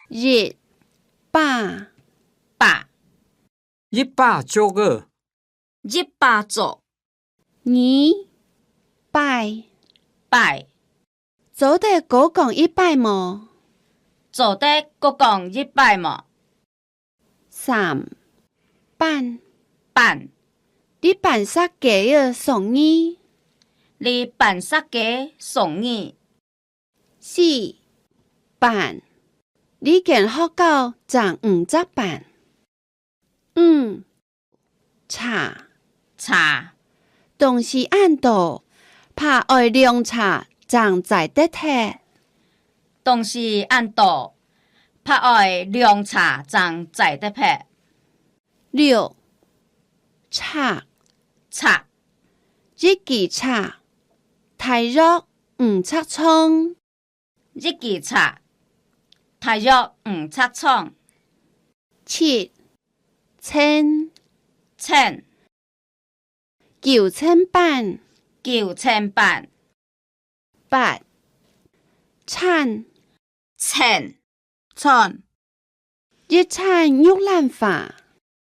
日百百100足100足年拜拜，做得嗰講100麼？做得閣講100麼？三辦辦，你辦啥嘅啊？送你你辦啥嘅送你？四辦你間學校賺50辦。五茶茶，東西按度拍愛涼茶賺在得鐵。東西按度，拍愛涼茶賺在得撇。六茶茶，一支茶大約5尺長。一支茶，大約5尺長。七千千9000版。 9000版。八餐千餐，一餐玉蘭花。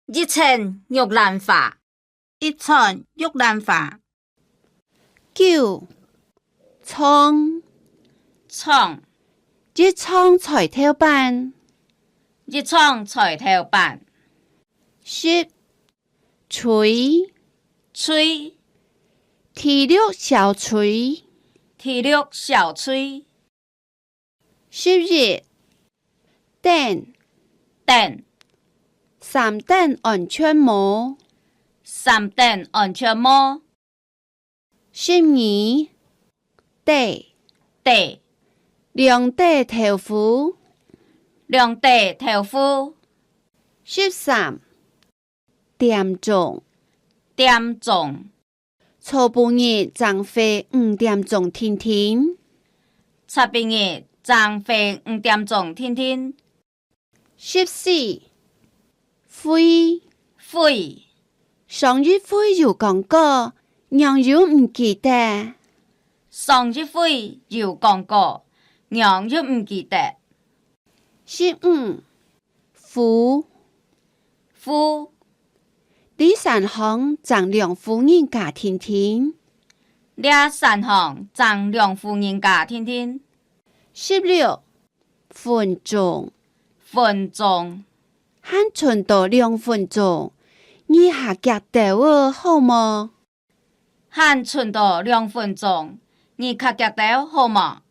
一千玉蘭花，一餐玉蘭花。九倉倉，一倉菜頭版。一倉菜頭版。十錘吹，第六小錘。第六小吹。11等等，三等安全帽。三等安全帽。12地地，兩地豆腐。兩地豆腐。13點鐘點鐘，初半夜漲飛5點鐘天天。差別日漲飛5點鐘天天。14灰灰，上日灰有講過，娘又唔記得。上日灰有講過，娘又唔記得。15夫夫，第三行漲兩夫人家天天。倆三行漲兩夫人家天天。16分鐘分鐘，還存到2分鐘，你下夾到我好麼？還存到2分鐘，你卡夾到好嗎？